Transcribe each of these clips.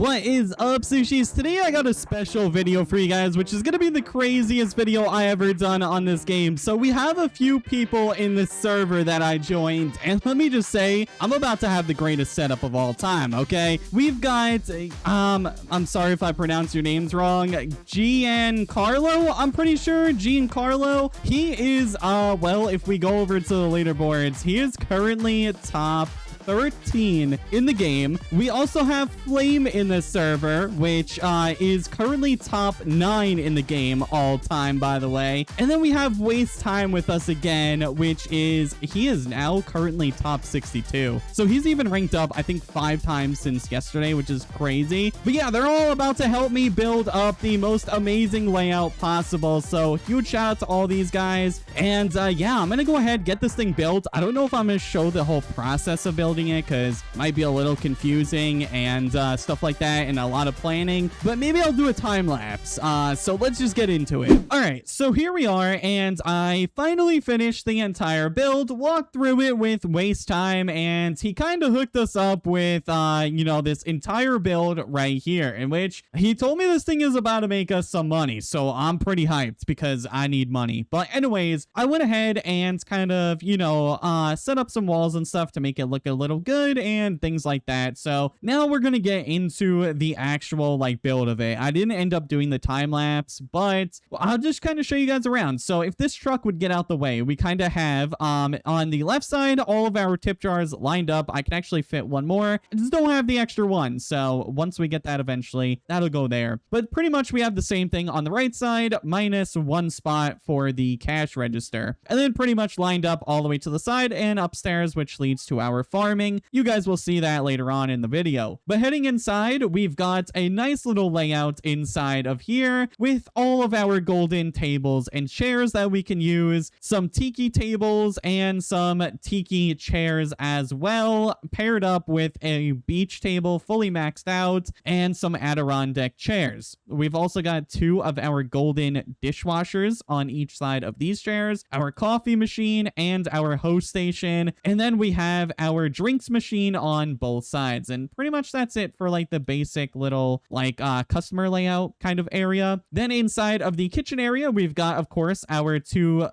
What is up, Sushis? Today I got a special video for you guys, which is going to be the craziest video I ever done on this game. So we have a few people in the server that I joined, and let me just say, I'm about to have the greatest setup of all time, okay? We've got, I'm sorry if I pronounce your names wrong, Giancarlo, I'm pretty sure, Giancarlo. He is, well, if we go over to the leaderboards, he is currently top 13 in the game. We also have Flame in the server, which is currently top 9 in the game all time, by the way. And then we have Waste Time with us again, which is, he is now currently top 62. So he's even ranked up, I think, 5 times since yesterday, which is crazy. But yeah, they're all about to help me build up the most amazing layout possible. So huge shout out to all these guys. And yeah, I'm gonna go ahead, get this thing built. I don't know if I'm gonna show the whole process of building it, because it might be a little confusing and stuff like that, and a lot of planning, but maybe I'll do a time lapse. So let's just get into it. All right, so here we are, and I finally finished the entire build, walked through it with Waste Time, and he kind of hooked us up with you know, this entire build right here, in which he told me this thing is about to make us some money. So I'm pretty hyped because I need money. But anyways, I went ahead and kind of, you know, set up some walls and stuff to make it look a little good and things like that. So now we're gonna get into the actual like build of it. I didn't end up doing the time lapse, but I'll just kind of show you guys around. So if this truck would get out the way, we kind of have on the left side all of our tip jars lined up. I can actually fit one more. I just don't have the extra one, so once we get that eventually, that'll go there. But pretty much we have the same thing on the right side, minus one spot for the cash register, and then pretty much lined up all the way to the side and upstairs, which leads to our farming. You guys will see that later on in the video. But heading inside, we've got a nice little layout inside of here with all of our golden tables and chairs that we can use, some tiki tables and some tiki chairs as well, paired up with a beach table fully maxed out and some Adirondack chairs. We've also got 2 of our golden dishwashers on each side of these chairs, our coffee machine and our host station, and then we have our drinks machine on both sides. And pretty much that's it for like the basic little like customer layout kind of area. Then inside of the kitchen area, we've got, of course, our 2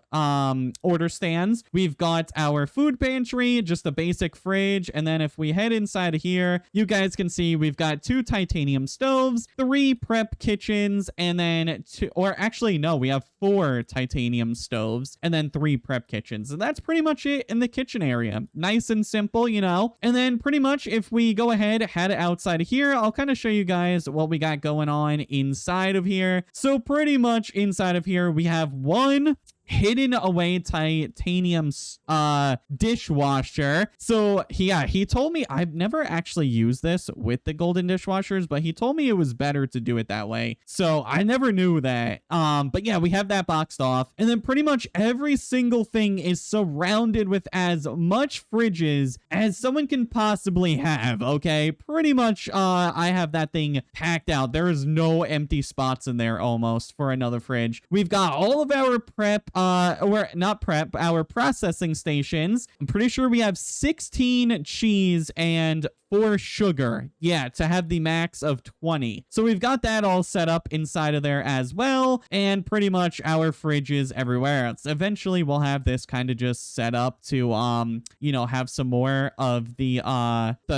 order stands. We've got our food pantry, just a basic fridge. And then if we head inside of here, you guys can see we've got 2 titanium stoves, 3 prep kitchens, and then 2, or actually no, we have 4 titanium stoves and then 3 prep kitchens. And that's pretty much it in the kitchen area. Nice and simple, you know. And then pretty much if we go ahead, head outside of here, I'll kind of show you guys what we got going on inside of here. So pretty much inside of here, we have 1 hidden away titanium dishwasher. So yeah, he told me, I've never actually used this with the golden dishwashers, but he told me it was better to do it that way. So I never knew that. But yeah, we have that boxed off, and then pretty much every single thing is surrounded with as much fridges as someone can possibly have. Okay, pretty much I have that thing packed out. There is no empty spots in there almost for another fridge. We've got all of our prep or not prep, our processing stations. I'm pretty sure we have 16 cheese and 4 sugar. Yeah, to have the max of 20. So we've got that all set up inside of there as well, and pretty much our fridges everywhere else. Eventually we'll have this kind of just set up to you know, have some more of the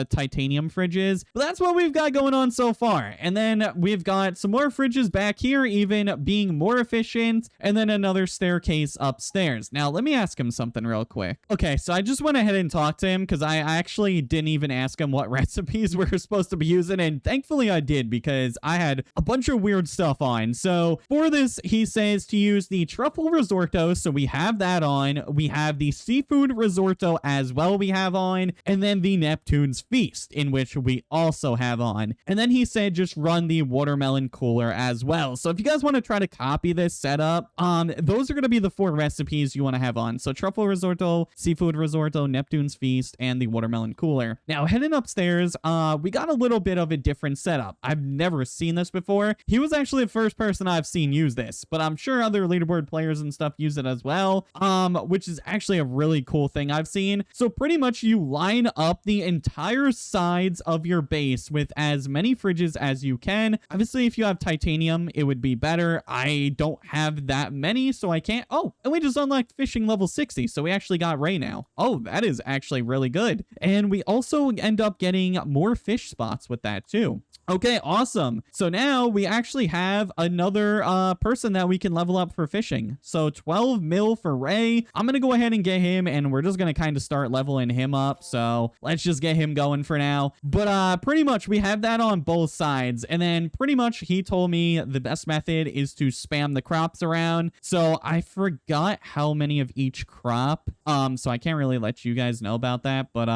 titanium fridges. But that's what we've got going on so far. And then we've got some more fridges back here, even being more efficient, and then another staircase upstairs. Now let me ask him something real quick. Okay, so I just went ahead and talked to him because I actually didn't even ask him what recipes we're supposed to be using, and thankfully I did, because I had a bunch of weird stuff on. So for this, he says to use the truffle risotto, so we have that on. We have the seafood risotto as well, we have on, and then the Neptune's Feast, in which we also have on. And then he said just run the watermelon cooler as well. So if you guys want to try to copy this setup, those are going to be the 4 recipes you want to have on. So truffle risotto, seafood risotto, Neptune's Feast, and the watermelon cooler. Now heading up upstairs, we got a little bit of a different setup. I've never seen this before. He was actually the first person I've seen use this, but I'm sure other leaderboard players and stuff use it as well, which is actually a really cool thing I've seen. So pretty much you line up the entire sides of your base with as many fridges as you can. Obviously, if you have titanium, it would be better. I don't have that many, so I can't. Oh, and we just unlocked fishing level 60, so we actually got Ray now. Oh, that is actually really good. And we also end up getting more fish spots with that too. Okay, awesome. So now we actually have another person that we can level up for fishing. So 12 mil for Ray. I'm going to go ahead and get him, and we're just going to kind of start leveling him up. So let's just get him going for now. But pretty much we have that on both sides. And then pretty much he told me the best method is to spam the crops around. So I forgot how many of each crop. So I can't really let you guys know about that. But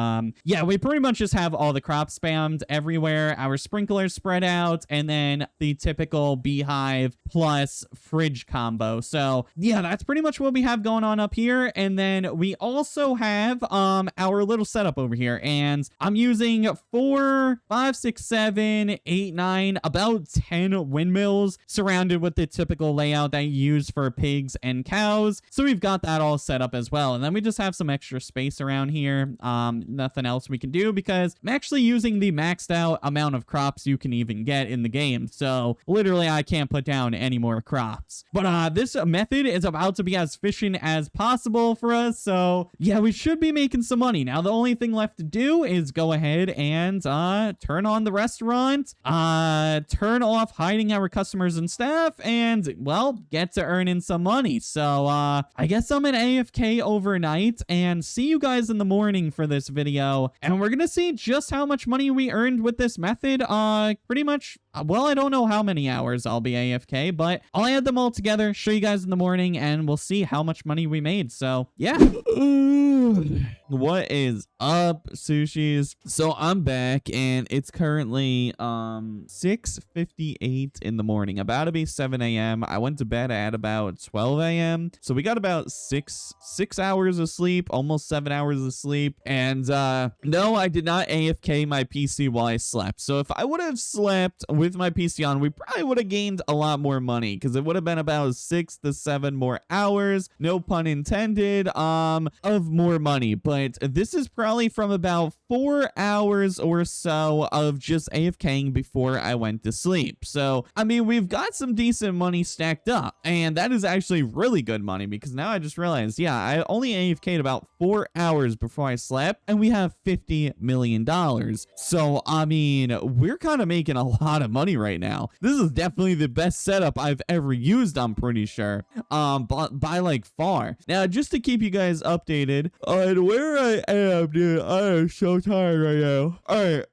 yeah, we pretty much just have all the crops spammed everywhere. Our sprinklers spread out, and then the typical beehive plus fridge combo. So yeah, that's pretty much what we have going on up here. And then we also have our little setup over here, and I'm using 4, 5, 6, 7, 8, 9, about 10 windmills surrounded with the typical layout that you use for pigs and cows. So we've got that all set up as well. And then we just have some extra space around here. Nothing else we can do because I'm actually using the maxed out amount of crops you can even get in the game. So literally I can't put down any more crops. But this method is about to be as efficient as possible for us. So yeah, we should be making some money. Now the only thing left to do is go ahead and turn on the restaurant, turn off hiding our customers and staff, and well, get to earning some money. So I guess I'm an AFK overnight and see you guys in the morning for this video, and we're gonna see just how much money we earned with this method. Pretty much, well, I don't know how many hours I'll be AFK, but I'll add them all together, show you guys in the morning, and we'll see how much money we made. So yeah. What is up, sushis? So I'm back, and it's currently 6:58 in the morning, about to be 7 a.m. I went to bed at about 12 a.m. So we got about six hours of sleep, almost 7 hours of sleep. And no, I did not AFK my PC while I slept. So if I would have slept with my PC on, we probably would have gained a lot more money, because it would have been about 6 to 7 more hours, no pun intended, of more money. But this is probably from about 4 hours or so of just AFKing before I went to sleep. So I mean, we've got some decent money stacked up, and that is actually really good money, because now I just realized, yeah, I only AFK'd about 4 hours before I slept, and we have $50 million. So I mean, we're kind of making a lot of money right now. This is definitely the best setup I've ever used, I'm pretty sure, by like far. Now, just to keep you guys updated on where I am, dude, I am so tired right now. All right,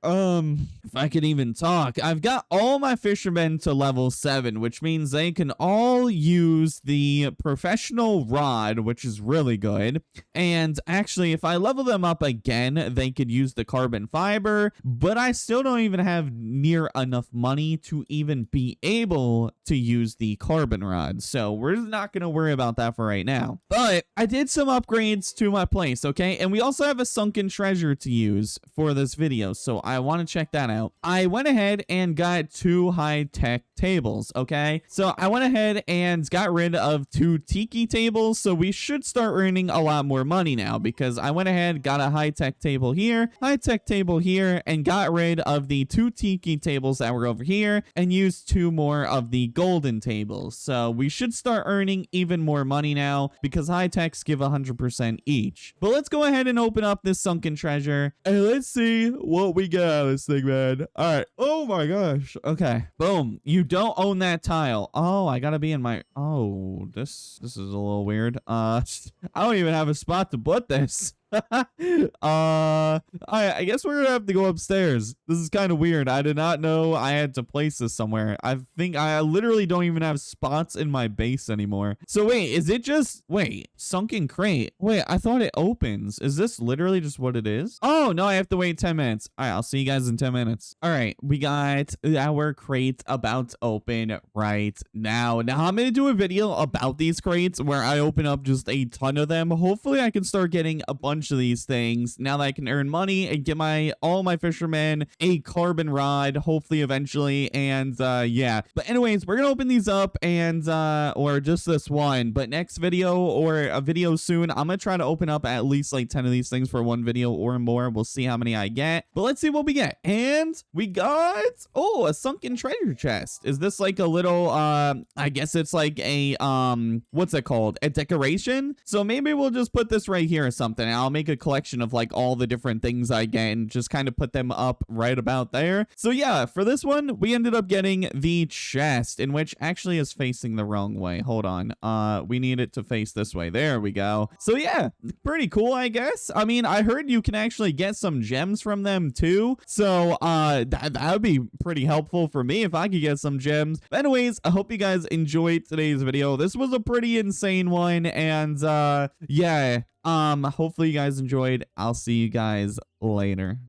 if I can even talk, I've got all my fishermen to level 7, which means they can all use the professional rod, which is really good. And actually, if I level them up again, they could use the carbon fiber, but I still don't even have near enough money to even be able to use the carbon rod. So we're not going to worry about that for right now. But I did some upgrades to my place, okay? And we also have a sunken treasure to use for this video, so I want to check that out. I went ahead and got 2 high-tech tables, okay? So I went ahead and got rid of 2 tiki tables, so we should start earning a lot more money now, because I went ahead, got a high-tech table here, and got rid of the 2 tiki tables that were over here, and used 2 more of the golden tables. So we should start earning even more money now, because high-techs give 100% each. But let's go ahead and open up this sunken treasure, and let's see what we get out of this thing, man. All right. Oh my gosh. Okay. Boom. You don't own that tile. Oh, I gotta be in my... Oh, this is a little weird. I don't even have a spot to put this. I guess we're gonna have to go upstairs. This is kind of weird. I did not know I had to place this somewhere. I think I literally don't even have spots in my base anymore. So wait, is it just... Wait, sunken crate. Wait, I thought it opens. Is this literally just what it is? Oh, no, I have to wait 10 minutes. All right, I'll see you guys in 10 minutes. All right, we got our crate about to open right now. Now, I'm gonna do a video about these crates where I open up just a ton of them. Hopefully, I can start getting a bunch bunch of these things now that I can earn money and get all my fishermen a carbon rod, hopefully eventually. And yeah, but anyways, we're gonna open these up, and or just this one, but next video or a video soon, I'm gonna try to open up at least like 10 of these things for one video or more. We'll see how many I get, but let's see what we get. And we got, oh, a sunken treasure chest. Is this like a little I guess it's like a what's it called, a decoration? So maybe we'll just put this right here or something. I'll make a collection of like all the different things I get and just kind of put them up right about there. So yeah, for this one we ended up getting the chest, in which actually is facing the wrong way. Hold on, we need it to face this way. There we go. So yeah, pretty cool, I guess. I mean, I heard you can actually get some gems from them too, so that would be pretty helpful for me if I could get some gems. But anyways, I hope you guys enjoyed today's video. This was a pretty insane one, and yeah, hopefully you guys enjoyed. I'll see you guys later.